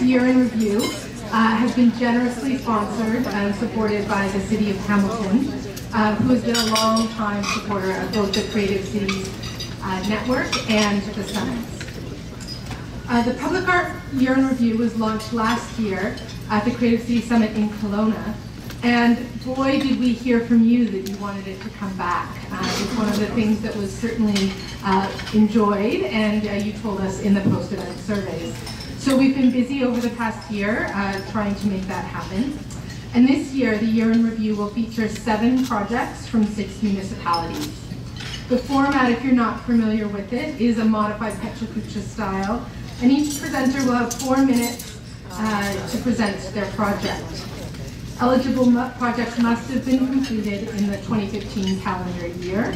Year in Review has been generously sponsored and supported by the City of Hamilton, who has been a long-time supporter of both the Creative Cities Network and the Summits. The Public Art Year in Review was launched last year at the Creative Cities Summit in Kelowna, and boy did we hear from you that you wanted it to come back. It's one of the things that was certainly enjoyed, and you told us in the post-event surveys. So we've been busy over the past year trying to make that happen. And this year, the Year in Review will feature 7 projects from 6 municipalities. The format, if you're not familiar with it, is a modified Pecha Kucha style, and each presenter will have 4 minutes to present their project. Eligible projects must have been completed in the 2015 calendar year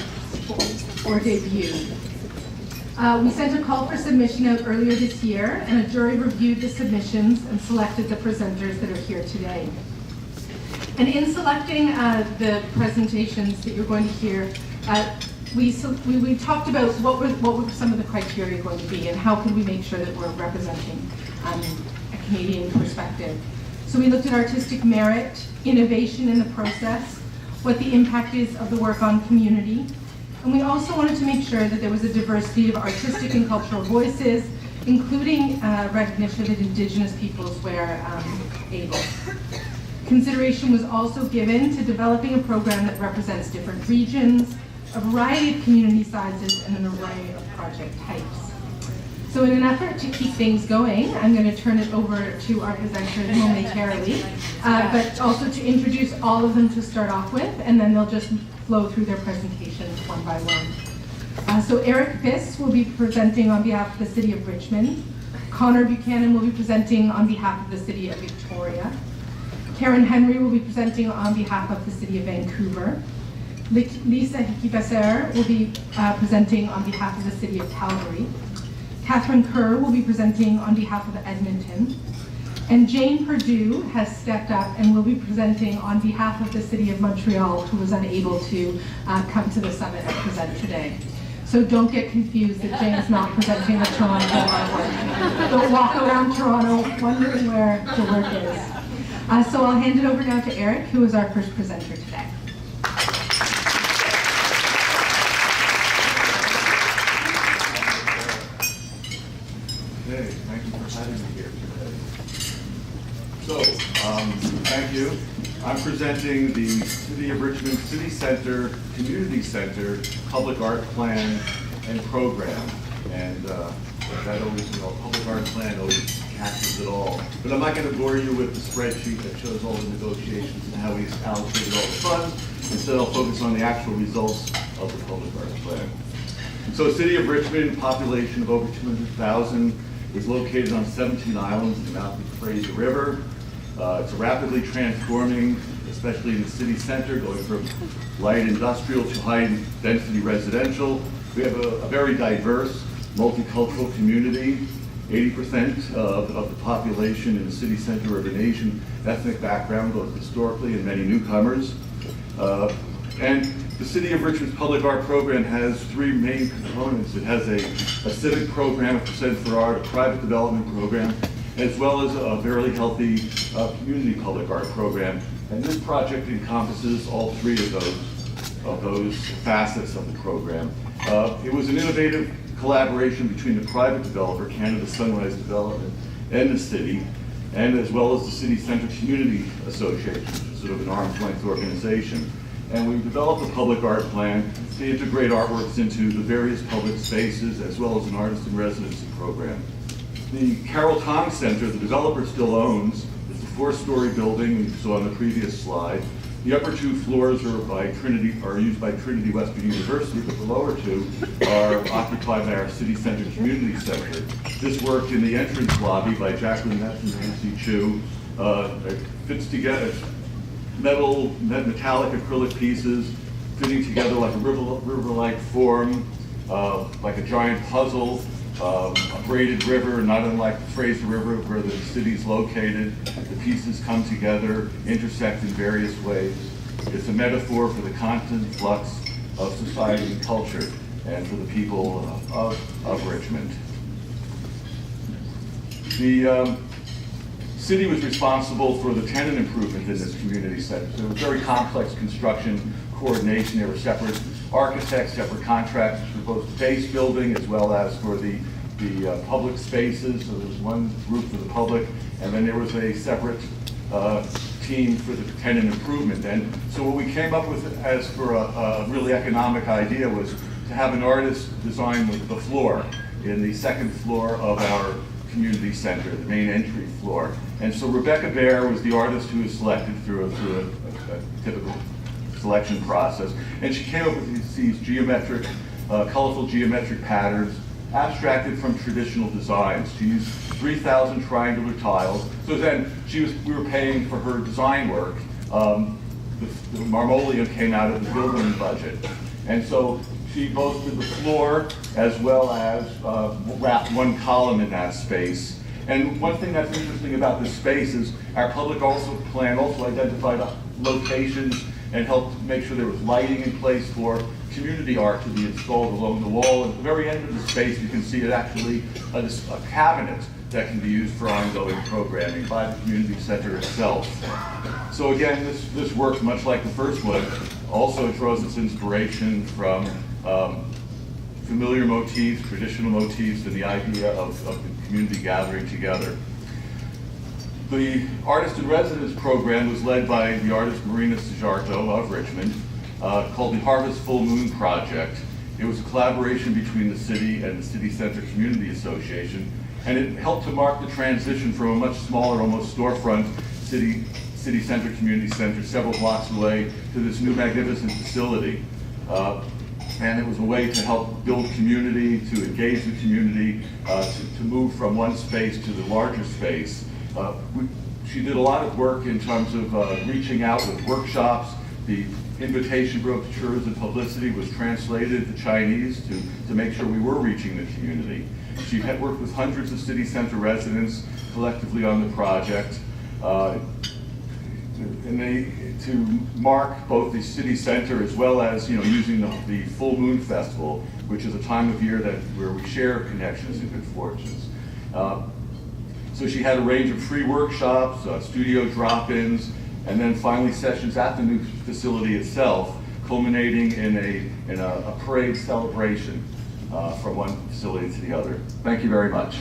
or debut. We sent a call for submission out earlier this year, and a jury reviewed the submissions and selected the presenters that are here today. And in selecting the presentations that you're going to hear, we talked about what were some of the criteria going to be, and how can we make sure that we're representing a Canadian perspective. So we looked at artistic merit, innovation in the process, what the impact is of the work on community, and we also wanted to make sure that there was a diversity of artistic and cultural voices, including recognition of Indigenous peoples where able. Consideration was also given to developing a program that represents different regions, a variety of community sizes, and an array of project types. So in an effort to keep things going, I'm going to turn it over to our presenters momentarily, but also to introduce all of them to start off with, and then they'll just flow through their presentations one by one. So Eric Biss will be presenting on behalf of the City of Richmond. Connor Buchanan will be presenting on behalf of the City of Victoria. Karen Henry will be presenting on behalf of the City of Vancouver. Lisa Hikibasser will be presenting on behalf of the City of Calgary. Catherine Kerr will be presenting on behalf of Edmonton. And Jane Perdue has stepped up and will be presenting on behalf of the City of Montreal, who was unable to come to the summit and present today. So don't get confused that Jane's not presenting the Toronto artwork. Don't walk around Toronto wondering where the work is. So I'll hand it over now to Eric, who is our first presenter today. Okay, thank you for having me here today. So, thank you. I'm presenting the City of Richmond City Center, Community Center, Public Art Plan and Program. And that always, Public Art Plan always catches it all. But I'm not going to bore you with the spreadsheet that shows all the negotiations and how we allocated all the funds. Instead, I'll focus on the actual results of the Public Art Plan. So, City of Richmond, population of over 200,000, is located on 17 islands in the mouth of the Fraser River. It's rapidly transforming, especially in the city center, going from light industrial to high density residential. We have a very diverse, multicultural community. 80% of the population in the city center are of an Asian ethnic background, both historically and many newcomers. And the City of Richmond's Public Art Program has 3 main components. It has a civic program, a Percent for Art, a private development program, as well as a very healthy community public art program. And this project encompasses all 3 of those facets of the program. It was an innovative collaboration between the private developer, Canada Sunrise Development, and the city, and as well as the City Center Community Association, which is sort of an arm's length organization. And we've developed a public art plan to integrate artworks into the various public spaces, as well as an artist in residency program. The Carroll Tong Center, the developer still owns, is a 4-story building you saw on the previous slide. The upper 2 floors are used by Trinity Western University, but the lower 2 are occupied by our City Center Community Center. This work in the entrance lobby by Jacqueline Metz and Nancy Chu fits together. Metallic acrylic pieces fitting together like a river-like form, like a giant puzzle, a braided river, not unlike the Fraser River where the city's located. The pieces come together, intersect in various ways. It's a metaphor for the constant flux of society and culture and for the people of Richmond. city was responsible for the tenant improvement in this community center. So it was very complex construction coordination. There were separate architects, separate contractors for both the base building as well as for the public spaces. So there was one group for the public, and then there was a separate team for the tenant improvement. And so what we came up with as for a really economic idea was to have an artist design the floor in the second floor of our community center, the main entry floor. And so Rebecca Baer was the artist who was selected through a typical selection process. And she came up with these geometric, colorful geometric patterns abstracted from traditional designs. She used 3,000 triangular tiles. So then we were paying for her design work. The marmoleum came out of the building budget. And so she both did the floor as well as wrapped one column in that space. And one thing that's interesting about this space is our public plan also identified locations and helped make sure there was lighting in place for community art to be installed along the wall. At the very end of the space, you can see it actually a cabinet that can be used for ongoing programming by the community center itself. So again, this work, much like the first one, also draws its inspiration from familiar motifs, traditional motifs, and the idea of the community gathering together. The Artist in Residence program was led by the artist Marina Sajarto of Richmond, called the Harvest Full Moon Project. It was a collaboration between the city and the City Center Community Association, and it helped to mark the transition from a much smaller, almost storefront city center, community center, several blocks away to this new magnificent facility. And it was a way to help build community, to engage the community, to move from one space to the larger space. She did a lot of work in terms of reaching out with workshops. The invitation brochures and publicity was translated to Chinese to make sure we were reaching the community. She had worked with hundreds of city center residents collectively on the project. To mark both the city center as well as using the Full Moon Festival, which is a time of year where we share connections and good fortunes. So she had a range of free workshops, studio drop-ins, and then finally sessions at the new facility itself, culminating in a parade celebration from one facility to the other. Thank you very much.